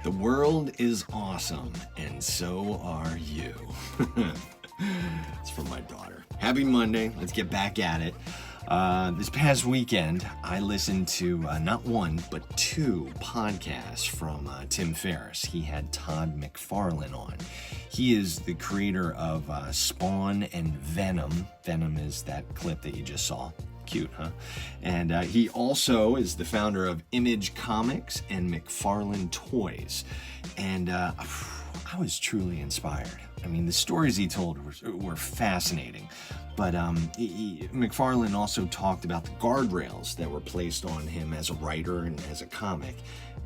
The world is awesome, and so are you. It's from my daughter. Happy Monday. Let's get back at it. This past weekend, I listened to not one, but two podcasts from Tim Ferriss. He had Todd McFarlane on. He is the creator of Spawn and Venom. Venom is that clip that you just saw. Cute, huh? And he also is the founder of Image Comics and McFarlane Toys. And I was truly inspired. I mean, the stories he told were fascinating. But McFarlane also talked about the guardrails that were placed on him as a writer and as a comic,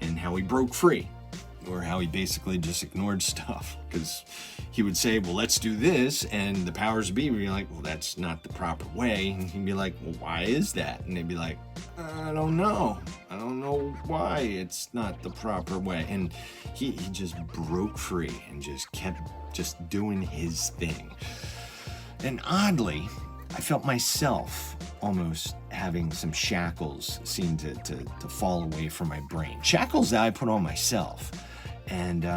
and how he broke free, or how he basically just ignored stuff. Because he would say, well, let's do this, and the powers be would be like, well, that's not the proper way. And he'd be like, well, why is that? And they'd be like, I don't know. I don't know why it's not the proper way. And he just broke free and just kept just doing his thing. And oddly, I felt myself almost having some shackles seem to fall away from my brain. Shackles that I put on myself. And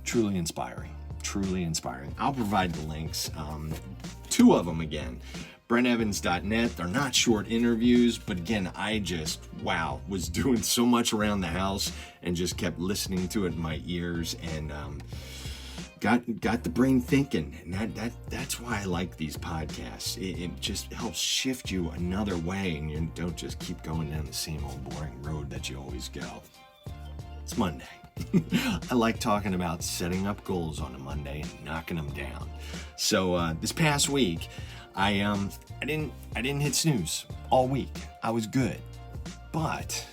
truly inspiring. Truly inspiring. I'll provide the links. Two of them again. BrentEvans.net. They're not short interviews, but again, I just, was doing so much around the house and just kept listening to it in my ears, and got the brain thinking. And that's why I like these podcasts. It just helps shift you another way, and you don't just keep going down the same old boring road that you always go. It's Monday. I like talking about setting up goals on a Monday and knocking them down. So this past week, I didn't hit snooze all week. I was good, but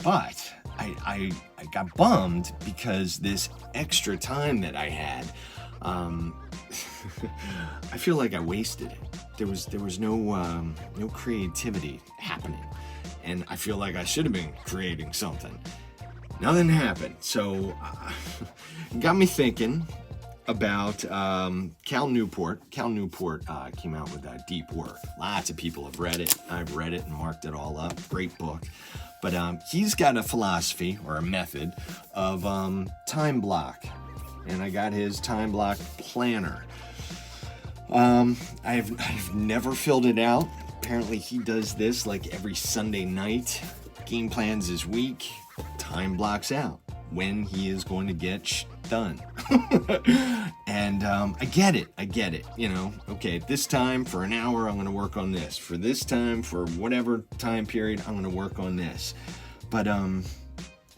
I got bummed because this extra time that I had, I feel like I wasted it. There was no creativity happening, and I feel like I should have been creating something. Nothing happened, so it got me thinking about Cal Newport. Cal Newport came out with Deep Work. Lots of people have read it. I've read it and marked it all up. Great book. But he's got a philosophy or a method of time block. And I got his time block planner. I've never filled it out. Apparently he does this like every Sunday night. Game plans his week. Time blocks out when he is going to get done. And I get it. You know, okay, at this time for an hour, I'm going to work on this. For this time, for whatever time period, I'm going to work on this. But I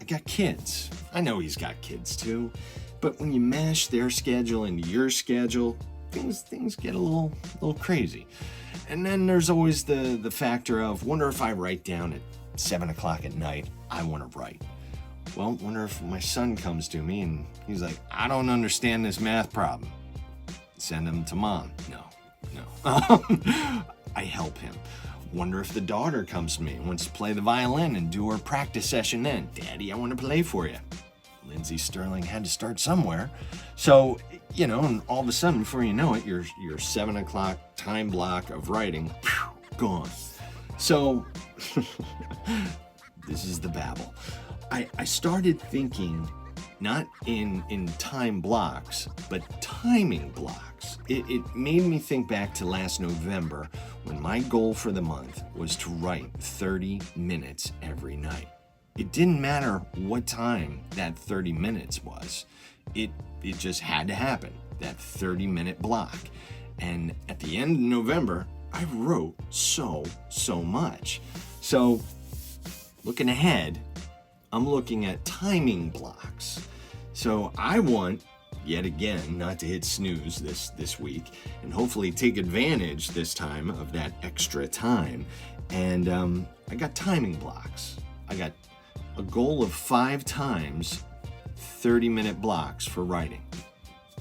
got kids. I know he's got kids too. But when you mash their schedule into your schedule, things get a little crazy. And then there's always the factor of, wonder if I write down at 7 o'clock at night, I want to write. Well, wonder if my son comes to me and he's like, I don't understand this math problem. Send him to mom. No. I help him. Wonder if the daughter comes to me and wants to play the violin and do her practice session then. Daddy, I want to play for you. Lindsay Sterling had to start somewhere. So, you know, and all of a sudden, before you know it, your 7 o'clock time block of writing, gone. So, this is the babble. I started thinking not in time blocks, but timing blocks. It made me think back to last November when my goal for the month was to write 30 minutes every night. It didn't matter what time that 30 minutes was. It just had to happen, that 30-minute block. And at the end of November, I wrote so much. So, looking ahead, I'm looking at timing blocks. So I want, yet again, not to hit snooze this week, and hopefully take advantage this time of that extra time. And I got timing blocks. I got a goal of 5 times 30-minute blocks for writing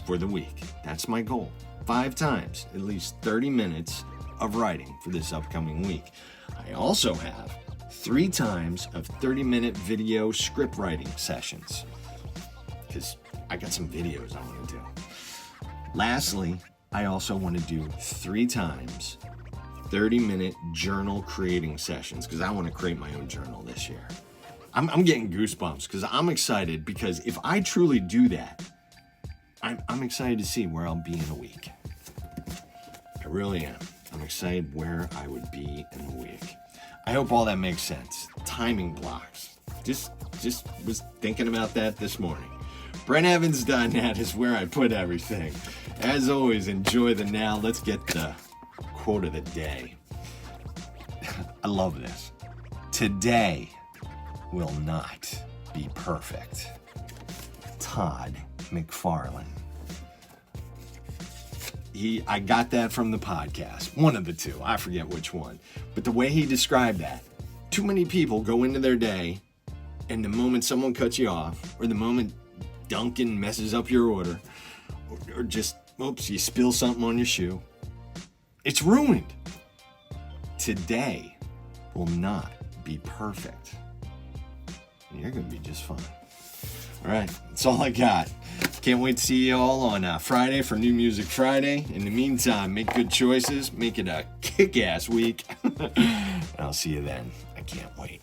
for the week. That's my goal. 5 times, at least 30 minutes of writing for this upcoming week. I also have 3 times of 30-minute video script writing sessions, because I got some videos I want to do. Lastly, I also want to do 3 times 30-minute journal creating sessions, because I want to create my own journal this year. I'm getting goosebumps because I'm excited, because if I truly do that, I'm excited to see where I'll be in a week. I really am. I'm excited where I would be in a week. I hope all that makes sense. Timing blocks. Just was thinking about that this morning. BrentEvans.net is where I put everything. As always, enjoy the now. Let's get the quote of the day. I love this. Today will not be perfect. Todd McFarlane. I got that from the podcast. One of the two. I forget which one. But the way he described that, too many people go into their day, and the moment someone cuts you off, or the moment Duncan messes up your order, or just, oops, you spill something on your shoe, it's ruined. Today will not be perfect. And you're going to be just fine. All right, that's all I got. Can't wait to see you all on Friday for New Music Friday. In the meantime, make good choices. Make it a kick-ass week. And I'll see you then. I can't wait.